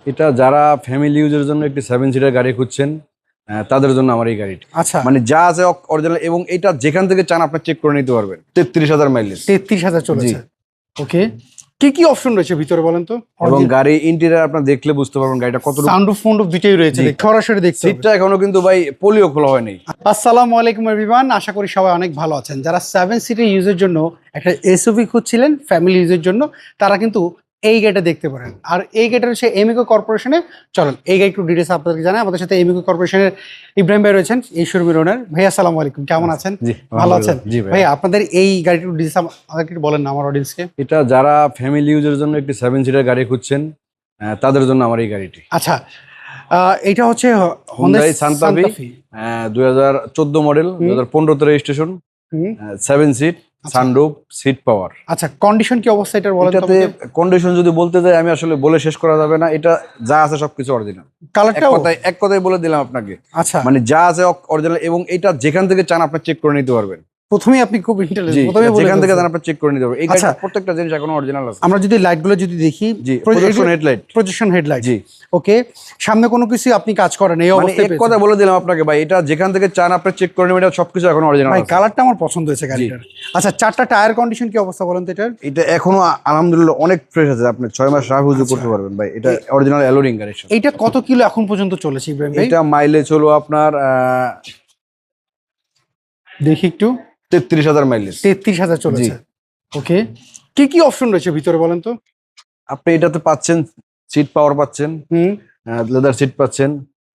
এটা যারা ফ্যামিলি ইউজের জন্য একটি 7 সিটার গাড়ি খুঁজছেন তাদের জন্য আমার এই গাড়িটি। আচ্ছা, মানে যা আছে অরিজিনাল, এবং এটা যেখান থেকে চান আপনি চেক করে নিতে পারবেন। 33,000 মাইলেজ, 33,000 চলেছে। ওকে, কি কি অপশন রয়েছে ভিতরে বলেন তো? এবং গাড়ি ইন্টেরিয়র আপনারা দেখলে বুঝতে পারবেন গাড়িটা কত সাউন্ড অফ ফাউন্ড অফ দুটোই রয়েছে, সরাসরি দেখতে হবে। সিটটা এখনো কিন্তু ভাই পোলিও খোলা হয়নি। আসসালামু আলাইকুম এভরিওয়ান, আশা করি সবাই অনেক ভালো আছেন। যারা 7 সিটার ইউজের জন্য একটা এসইউভি খুঁজছিলেন ফ্যামিলি ইউজের জন্য, তারা কিন্তু এই গাড়িটা দেখতে পারেন। আর এই গাড়িটা হচ্ছে এমিকো কর্পোরেশনে। চলুন এই গাড়ি একটু ডিটেলস আপনাদেরকে জানাই। আমাদের সাথে এমিকো কর্পোরেশনের ইব্রাহিম ভাই রয়েছেন, এই শোরুমের ওনার। ভাই আসসালামু আলাইকুম, কেমন আছেন? ভালো আছেন? ভাই আপনাদের এই গাড়িটা ডিটেলস আমাদেরকে একটু বলেন না আমার অডিয়েন্সকে। এটা যারা ফ্যামিলি ইউজের জন্য একটি 7 সিটার গাড়ি খুঁজছেন তাদের জন্য আমার এই গাড়িটি। আচ্ছা, এটা হচ্ছে Hyundai Santa Fe 2014 মডেল, 2015 তে registration, 7 seat, sunroof, seat power. আচ্ছা, কন্ডিশন কি অবস্থা এটার বলেন তো? এটাতে কন্ডিশন যদি বলতে যাই আমি আসলে বলে শেষ করা যাবে না। এটা যা আছে সবকিছু অরিজিনাল। কালারটা এক কথায় বলে দিলাম আপনাকে। আচ্ছা, মানে যা আছে অরিজিনাল, এবং এটা যেখান থেকে চান আপনি চেক করে নিতে পারবেন। প্রথমেই আপনি খুব ইন্টেলিজেন্ট, প্রথমেই যেখান থেকে চান আপনি চেক করে নিতে পারবেন। এই আচ্ছা, প্রত্যেকটা জিনিস এখনো অরিজিনাল আছে। আমরা যদি লাইটগুলো যদি দেখি, প্রজেকশন হেডলাইট। জি, ওকে, সামনে কোনো কিছু আপনি কাজ করেন এই অবস্থায়? এক কথা বলে দিলাম আপনাকে ভাই, এটা যেখান থেকে চান আপনি চেক করে নেবেন। এটা সবকিছু এখন অরিজিনাল ভাই, আছে। কালারটা আমার পছন্দ হয়েছে গাড়িটার। আচ্ছা, চারটা টায়ার কন্ডিশন কি অবস্থা বলেন তো এটার? এটা এখনো আলহামদুলিল্লাহ অনেক ফ্রেশ আছে। আপনি 6 মাস রাফ ইউজ করতে পারবেন ভাই। এটা অরিজিনাল অ্যালোরিং গাড়ি। এটা কত কিলো এখন পর্যন্ত চলেছে ইব্রাহিম ভাই? এটা মাইলেজ হলো আপনার দেখি একটু। 33,000 মাইলেজ, 33,000 চলেছে। ওকে, কি কি অপশন রয়েছে ভিতরে বলেন তো? আপনি এটাতে পাচ্ছেন সিট পাওয়ার পাচ্ছেন, লেদার সিট পাচ্ছেন,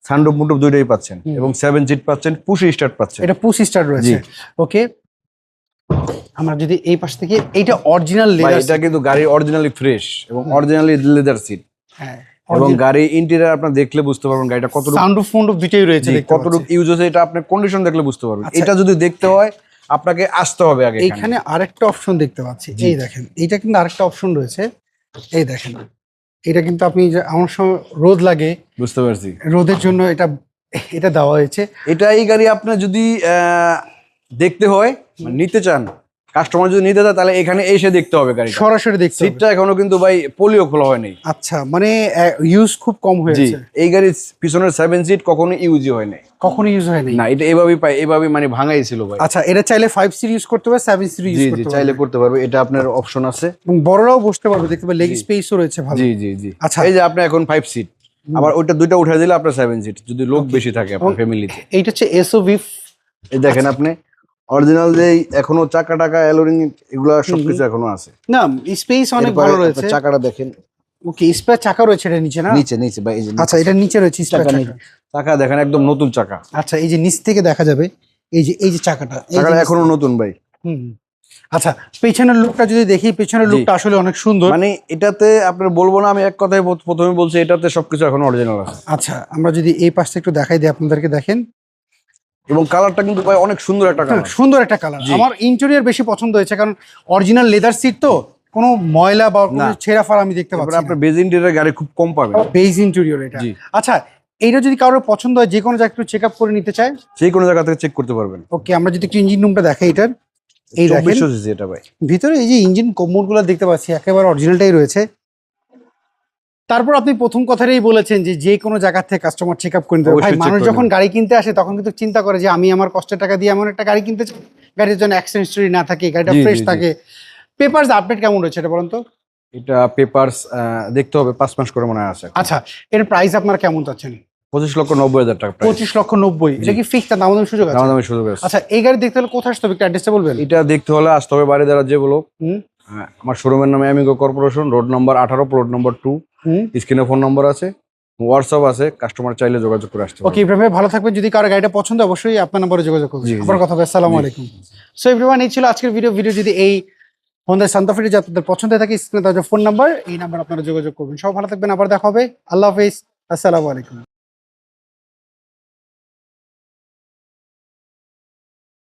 সানরুফ মুন্ডুপ দুইটাই পাচ্ছেন, এবং 7 সিট পাচ্ছেন, পুশ স্টার্ট পাচ্ছেন। এটা পুশ স্টার্ট রয়েছে। ওকে, আমরা যদি এই পাশ থেকে, এইটা অরিজিনাল লেদার। এটা কিন্তু গাড়ি অরিজিনালি ফ্রেশ এবং অরিজিনালি লেদার সিট। হ্যাঁ, এবং গাড়ি ইন্টেরিয়র আপনারা দেখলে বুঝতে পারবেন গাড়িটা কতটুকু সাউন্ড অফ ফাউন্ড অফ দুটোই রয়েছে, কতটুকু ইউজ হয়েছে এটা আপনি কন্ডিশন দেখলে বুঝতে পারবেন। এটা যদি দেখতে হয় আপনাকে আসতে হবে আগে। এইখানে আরেকটা অপশন দেখতে পাচ্ছি, এই দেখেন, এইটা কিন্তু আরেকটা অপশন রয়েছে। এই দেখেন, এটা কিন্তু আপনি আমার সময় রোদ লাগে, বুঝতে পারছি, রোদের জন্য এটা এটা দেওয়া হয়েছে। এটা এই গাড়ি আপনার যদি দেখতে হয়, মানে নিতে চান, কাস্টমার যদি নিতে চায়, তাহলে এখানে এসে দেখতে হবে গাড়ি সরাসরি দেখতে হবে। সিটটা এখনো কিন্তু ভাই পোলিও খোলা হয়নি। আচ্ছা, মানে ইউজ খুব কম হয়েছে। এই গাড়ির পিছনের 7 সিট কখনো ইউজই হয় নাই, কখনো ইউজ হয়নি না। এটা এভাবেই মানে ভাঙাই ছিল ভাই। আচ্ছা, এটা চাইলে 5 সিট ইউজ করতে পারবে, 7 সিট ইউজ করতে পারবে, চাইলে করতে পারবে। এটা আপনার অপশন আছে, এবং বড়রাও বসতে পারবে, দেখতে পাবে লেগ স্পেসও রয়েছে ভালো। জি। আচ্ছা, এই যে আপনি এখন 5 সিট, আবার ওইটা দুইটা উঠে দিলে আপনার 7 সিট, যদি লোক বেশি থাকে আপনার ফ্যামিলিতে। এইটা হচ্ছে এসওভি। এই দেখেন আপনি অরিজিনাল যে এখনো চাকা টাকা অ্যালোরিং এগুলা সবকিছু এখনো আছে। না, স্পেস অনেক ভালো রয়েছে। চাকাটা দেখেন। ওকে, স্পেয়ার চাকা রয়েছে এটা নিচে, না? নিচে ভাই, এই যে আচ্ছা, এটা নিচে রয়েছে স্পেয়ার চাকা। চাকা দেখেন একদম নতুন চাকা। আচ্ছা, এই যে নিচ থেকে দেখা যাবে, এই যে চাকাটা এখনো নতুন ভাই। আচ্ছা, পেছনের লুকটা যদি দেখি, পেছনের লুকটা আসলে অনেক সুন্দর। মানে এটাতে আপনার বলবো না, আমি এক কথায় প্রথমে বলছি, এটাতে সবকিছু এখনো অরিজিনাল আছে। আচ্ছা, আমরা যদি এই পাশটা একটু দেখাই দিই আপনাদেরকে, দেখেন। এবং কালারটা কিন্তু ভাই অনেক সুন্দর একটা কালার। সুন্দর একটা কালার। আমার ইন্টেরিয়র বেশি পছন্দ হয়েছে, কারণ অরিজিনাল লেদার সিট তো, কোনো ময়লা বা কোনো ছেঁড়া ফাড়া আমি দেখতে পাচ্ছি না। আপনার বেজ ইন্টেরিয়র গাড়ি খুব কম পাবেন। বেজ ইন্টেরিয়র এটা। আচ্ছা, এইটা যদি কারোর পছন্দ হয়, যে কোনো জায়গায় একটু চেক আপ করে নিতে চায়, যে কোনো জায়গা থেকে চেক করতে পারবেন। ওকে, আমরা যদি একটু ইঞ্জিন রুমটা দেখাই, এটার এই দেখেন এটা ভাই, ভিতরে এই যে ইঞ্জিন কম্পোনেন্টগুলো দেখতে পাচ্ছি, একেবারে অরিজিনালটাই রয়েছে। তারপর আপনি প্রথম কথাটাই বলেছেন যে কোনো জায়গা থেকে কাস্টমার চেক আপ করে নিতে হবে। ভাই, মানুষ যখন গাড়ি কিনতে আসে তখন কিন্তু চিন্তা করে যে আমি আমার কষ্টের টাকা দিয়ে এমন একটা গাড়ি কিনতে চাই, গাড়ির জন্য অ্যাক্সিডেন্ট হিস্টরি না থাকে, গাড়িটা ফ্রেশ থাকে। পেপারস আপডেট কেমন রয়েছে এটা বলেন তো? এটা পেপারস দেখতে হবে, 5 মাস করে মনে হয় আছে। আচ্ছা, এর প্রাইস আপনারা কেমন চাচ্ছেন? 25,90,000 টাকা। 25,90,000। এটা কি ফিক্সড, দামাদামি সুযোগ আছে? দামাদামি সুযোগ আছে। আচ্ছা, এই গাড়ি দেখতে হলে কোথায় আসতে হবে, একটু অ্যাড্রেসটা বলবেন? এটা দেখতে হলে আসতে হবে বাড়িদারা যেগুলো। আমার শোরুমের নাম Amico corporation, road number 18, plot number 2। স্ক্রিনে ফোন নম্বর আছে, হোয়াটসঅ্যাপ আছে, কাস্টমার চাইলে যোগাযোগ করে আসতে পারে। ওকে ইব্রাহিম, ভালো থাকবেন। যদি কারো গাড়িটা পছন্দ অবশ্যই আপনার নম্বরে যোগাযোগ করবেন। আবার কথা হবে। আসসালামু আলাইকুম। সো এভরিওয়ান, এই ছিল আজকের ভিডিও যদি এই Hyundai Santa Fe আপনাদের পছন্দ থাকে, স্ক্রিনে দেওয়া ফোন নাম্বার, এই নাম্বার আপনারা যোগাযোগ করবেন। সব ভালো থাকবেন, আবার দেখা হবে। আল্লাহ হাফেজ, আসসালামু আলাইকুম।